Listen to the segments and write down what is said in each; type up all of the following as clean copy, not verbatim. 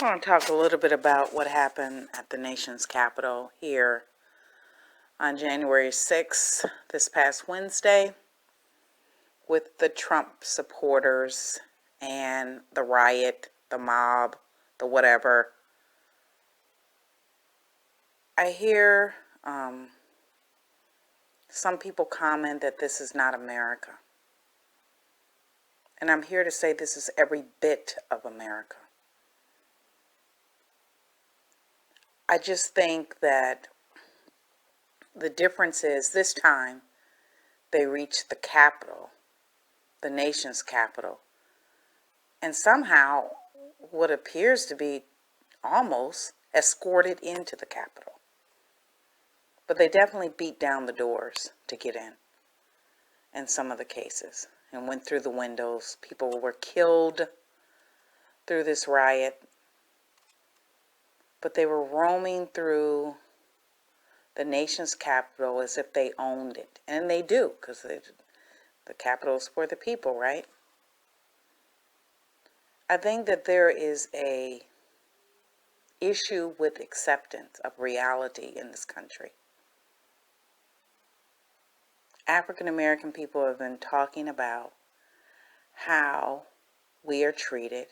want to talk a little bit about what happened at the nation's capital here on January 6th, this past Wednesday, with the Trump supporters and the riot, the mob, the whatever. I hear some people comment that this is not America. And I'm here to say this is every bit of America. I just think that the difference is this time they reached the capital, the nation's capital, and somehow what appears to be almost escorted into the capital. But they definitely beat down the doors to get in some of the cases, and went through the windows. People were killed through this riot, but they were roaming through the nation's capital as if they owned it. And they do, because the capital is for the people, right? I think that there is a issue with acceptance of reality in this country. African American people have been talking about how we are treated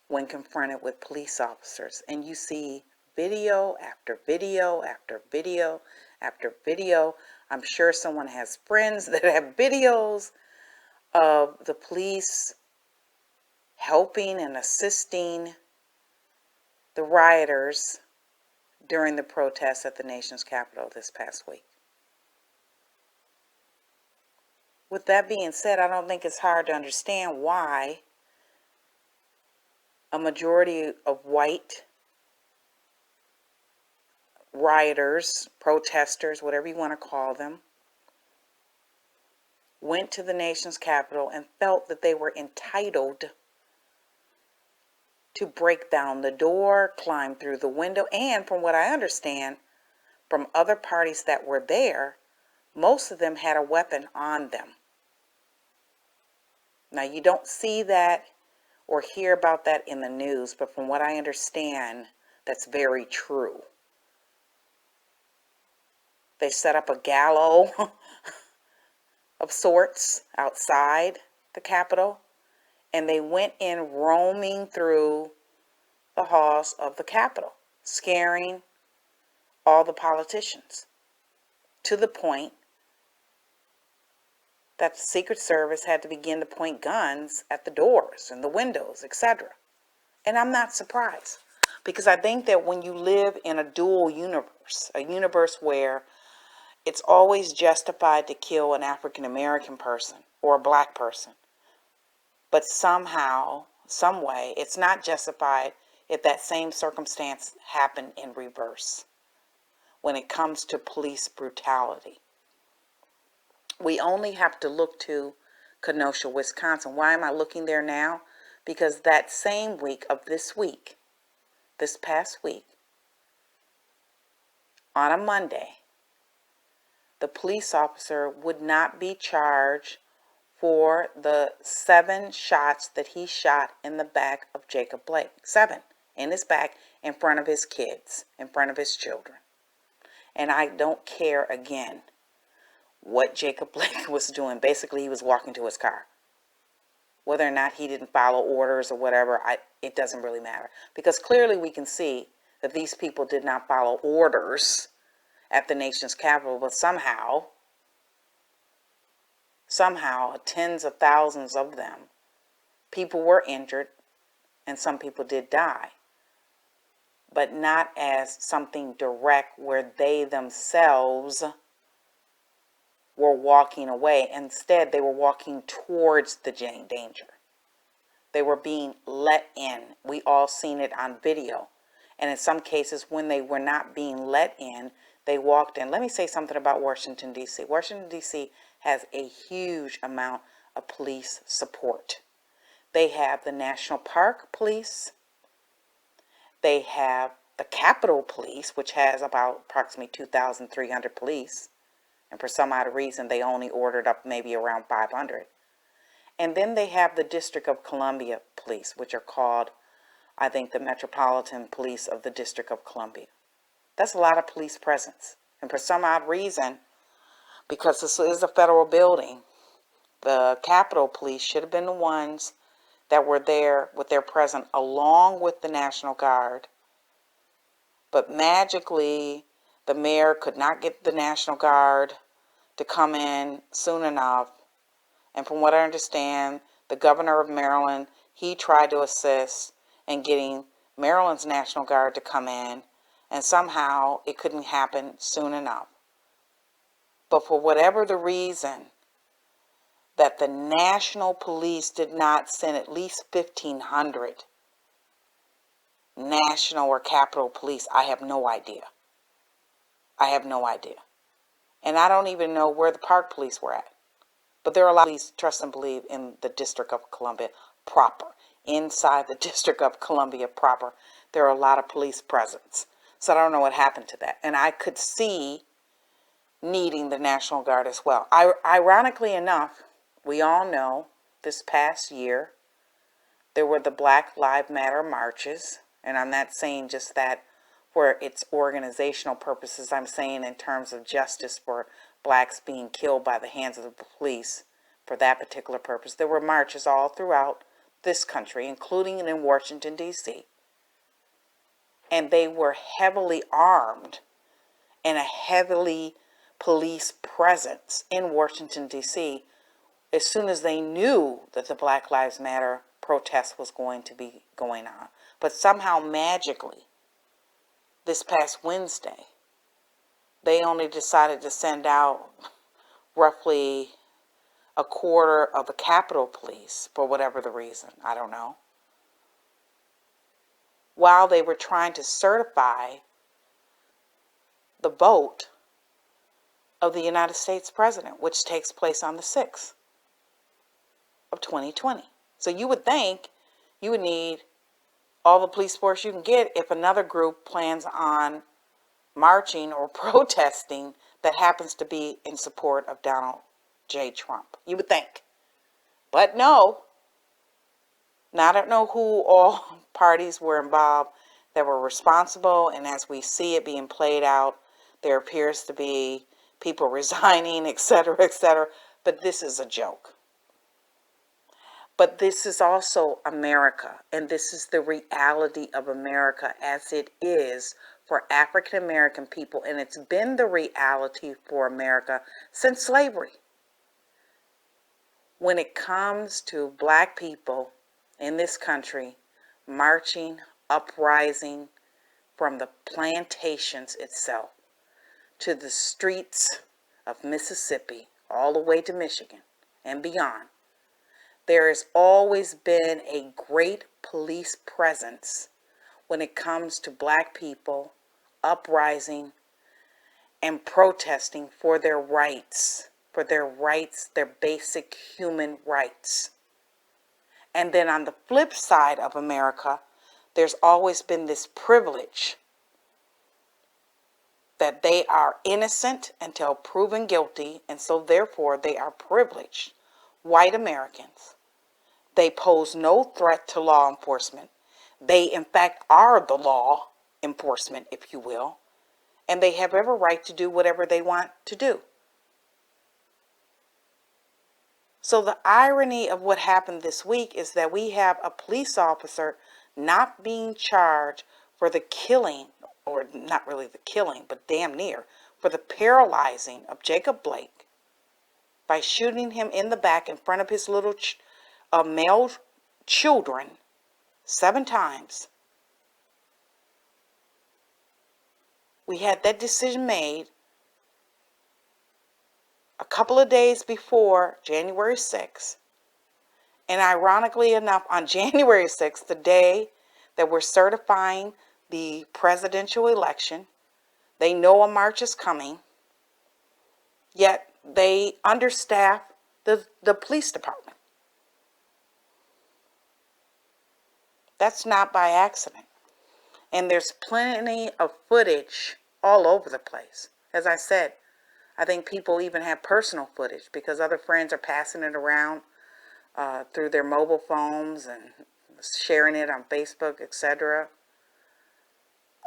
when confronted with police officers. And you see video after video after video after video. I'm sure someone has friends that have videos of the police helping and assisting the rioters during the protests at the nation's capital this past week. With that being said, I don't think it's hard to understand why a majority of white rioters, protesters, whatever you want to call them, went to the nation's capital and felt that they were entitled to break down the door, climb through the window, and from what I understand from other parties that were there, most of them had a weapon on them. Now, you don't see that or hear about that in the news, but from what I understand, that's very true. They set up a gallows of sorts outside the Capitol, and they went in roaming through the halls of the Capitol, scaring all the politicians, to the point that the Secret Service had to begin to point guns at the doors and the windows, etc. And I'm not surprised, because I think that when you live in a dual universe, a universe where it's always justified to kill an African American person or a black person, but somehow, some way, it's not justified if that same circumstance happened in reverse when it comes to police brutality. We only have to look to Kenosha, Wisconsin. Why am I looking there now? Because that same week of this week, this past week, on a Monday, the police officer would not be charged for the 7 shots that he shot in the back of Jacob Blake. 7 in his back, in front of his kids, in front of his children. And I don't care, again, what Jacob Blake was doing. Basically, he was walking to his car. Whether or not he didn't follow orders or whatever, it doesn't really matter. Because clearly we can see that these people did not follow orders at the nation's capital, but somehow, tens of thousands of them, people were injured and some people did die. But not as something direct where they themselves were walking away. Instead, they were walking towards the danger. They were being let in. We all seen it on video. And in some cases, when they were not being let in, they walked in. Let me say something about Washington, D.C. Washington, D.C. has a huge amount of police support. They have the National Park Police. They have the Capitol Police, which has about approximately 2,300 police. And for some odd reason, they only ordered up maybe around 500. And then they have the District of Columbia Police, which are called, I think, the Metropolitan Police of the District of Columbia. That's a lot of police presence. And for some odd reason, because this is a federal building, the Capitol Police should have been the ones that were there with their presence along with the National Guard. But magically, the mayor could not get the National Guard to come in soon enough. And from what I understand, the governor of Maryland, he tried to assist in getting Maryland's National Guard to come in, and somehow it couldn't happen soon enough. But for whatever the reason, that the National Police did not send at least 1,500 National or Capitol Police, I have no idea. I have no idea. And I don't even know where the Park Police were at. But there are a lot of police, trust and believe, in the District of Columbia proper. Inside the District of Columbia proper, there are a lot of police presence. So I don't know what happened to that. And I could see needing the National Guard as well. Ironically enough, we all know this past year, there were the Black Lives Matter marches. And I'm not saying just that for its organizational purposes. I'm saying in terms of justice for blacks being killed by the hands of the police for that particular purpose. There were marches all throughout this country, including in Washington, D.C. And they were heavily armed and a heavily police presence in Washington, D.C. as soon as they knew that the Black Lives Matter protest was going to be going on. But somehow magically, this past Wednesday, they only decided to send out roughly a quarter of the Capitol Police for whatever the reason. I don't know. While they were trying to certify the vote of the United States president, which takes place on the 6th of 2020. So you would think you would need all the police force you can get if another group plans on marching or protesting that happens to be in support of Donald J. Trump. You would think. But no. Now, I don't know who all parties were involved that were responsible, and as we see it being played out, there appears to be people resigning, etc., etc., but this is a joke. But this is also America, and this is the reality of America as it is for African American people, and it's been the reality for America since slavery. When it comes to black people in this country marching, uprising from the plantations itself to the streets of Mississippi, all the way to Michigan and beyond, there has always been a great police presence when it comes to black people uprising and protesting for their rights, their basic human rights. And then on the flip side of America, there's always been this privilege that they are innocent until proven guilty, and so therefore they are privileged. White Americans. They pose no threat to law enforcement. They, in fact, are the law enforcement, if you will, and they have every right to do whatever they want to do. So the irony of what happened this week is that we have a police officer not being charged for the killing, or not really the killing, but damn near, for the paralyzing of Jacob Blake by shooting him in the back in front of his little male children 7 times. We had that decision made a couple of days before January 6th. And ironically enough, on January 6th, the day that we're certifying the presidential election, they know a march is coming, yet they understaff the police department. That's not by accident. And there's plenty of footage all over the place. As I said, I think people even have personal footage because other friends are passing it around through their mobile phones and sharing it on Facebook, etc.,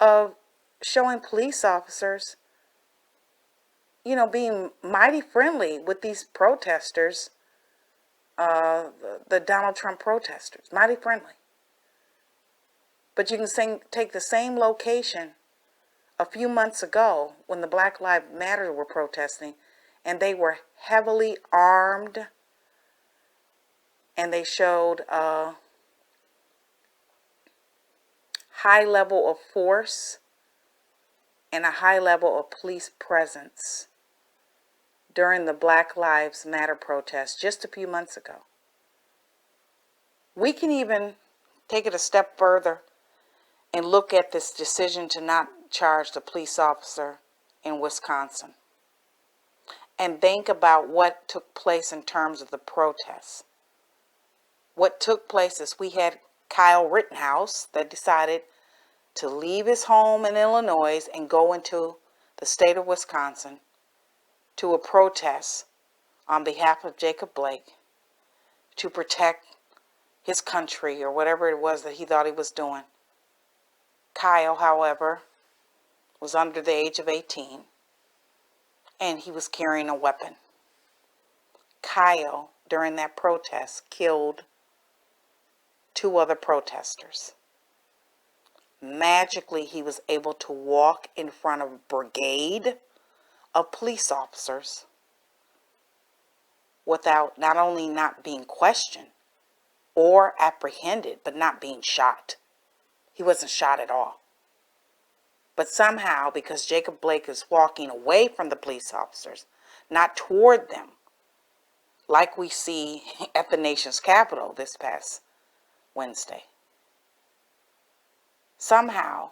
of showing police officers, being mighty friendly with these protesters, the Donald Trump protesters, mighty friendly. But you can take the same location a few months ago when the Black Lives Matter were protesting, and they were heavily armed, and they showed a high level of force and a high level of police presence during the Black Lives Matter protest just a few months ago. We can even take it a step further and look at this decision to not charge the police officer in Wisconsin and think about what took place in terms of the protests. What took place is we had Kyle Rittenhouse that decided to leave his home in Illinois and go into the state of Wisconsin to a protest on behalf of Jacob Blake to protect his country or whatever it was that he thought he was doing. Kyle, however, was under the age of 18 and he was carrying a weapon. Kyle, during that protest, killed 2 other protesters. Magically, he was able to walk in front of a brigade of police officers without not only not being questioned or apprehended, but not being shot. He wasn't shot at all. But somehow, because Jacob Blake is walking away from the police officers, not toward them, like we see at the nation's capital this past Wednesday. Somehow,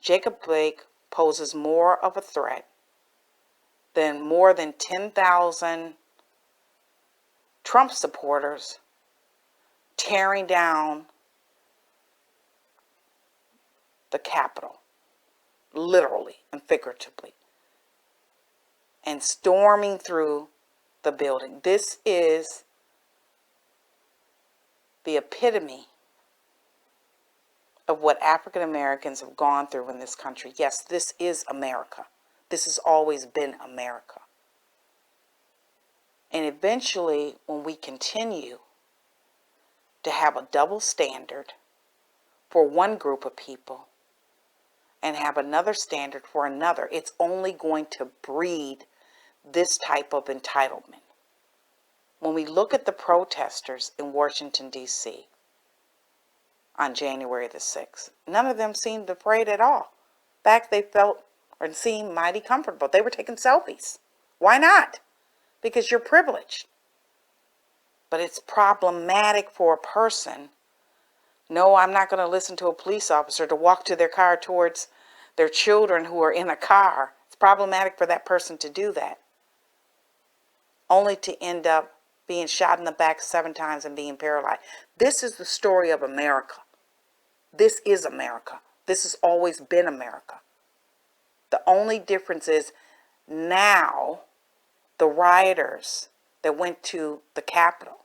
Jacob Blake poses more of a threat than more than 10,000 Trump supporters tearing down the Capitol, literally and figuratively, and storming through the building. This is the epitome of what African Americans have gone through in this country. Yes, this is America. This has always been America. And eventually, when we continue to have a double standard for one group of people and have another standard for another, it's only going to breed this type of entitlement. When we look at the protesters in Washington, D.C., on January the 6th, none of them seemed afraid at all. In fact, they felt or seemed mighty comfortable. They were taking selfies. Why not? Because you're privileged. But it's problematic for a person. No, I'm not going to listen to a police officer to walk to their car towards their children who are in a car. It's problematic for that person to do that, only to end up being shot in the back 7 times and being paralyzed. This is the story of America. This is America. This has always been America. The only difference is now the rioters that went to the Capitol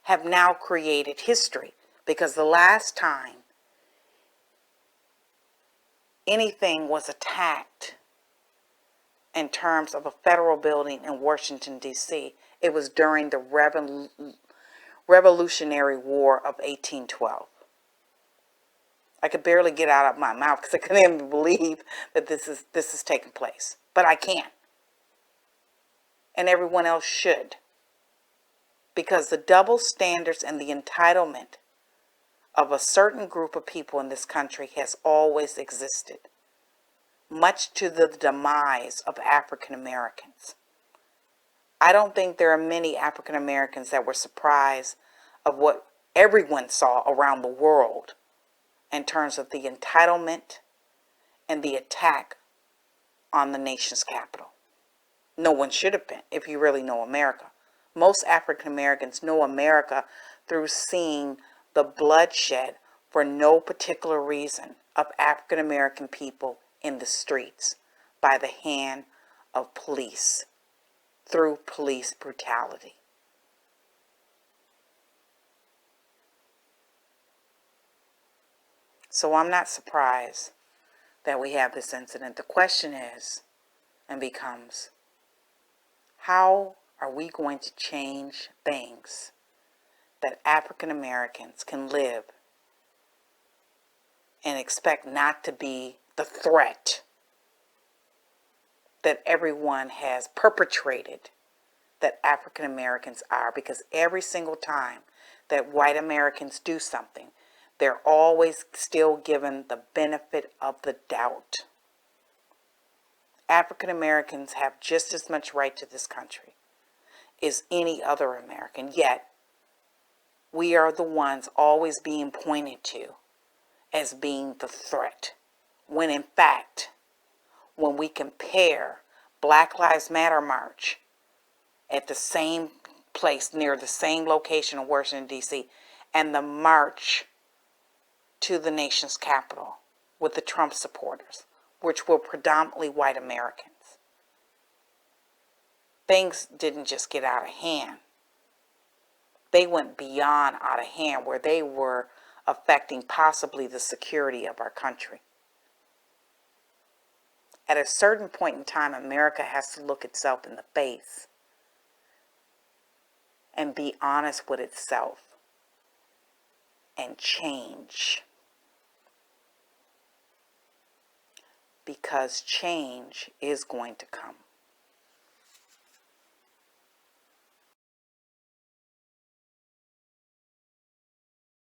have now created history, because the last time anything was attacked in terms of a federal building in Washington, D.C., it was during the Revolutionary War of 1812. I could barely get out of my mouth because I couldn't even believe that this is taking place. But I can. And everyone else should. Because the double standards and the entitlement of a certain group of people in this country has always existed, much to the demise of African Americans. I don't think there are many African Americans that were surprised of what everyone saw around the world in terms of the entitlement and the attack on the nation's capital. No one should have been, if you really know America. Most African Americans know America through seeing the bloodshed for no particular reason of African American people in the streets by the hand of police, through police brutality. So I'm not surprised that we have this incident. The question is, and becomes, how are we going to change things that African Americans can live and expect not to be the threat that everyone has perpetrated that African Americans are? Because every single time that white Americans do something, they're always still given the benefit of the doubt. African Americans have just as much right to this country as any other American, yet we are the ones always being pointed to as being the threat. When in fact, when we compare Black Lives Matter march at the same place, near the same location in Washington, D.C., and the march to the nation's capital with the Trump supporters, which were predominantly white Americans, things didn't just get out of hand. They went beyond out of hand, where they were affecting possibly the security of our country. At a certain point in time, America has to look itself in the face and be honest with itself and change. Because change is going to come.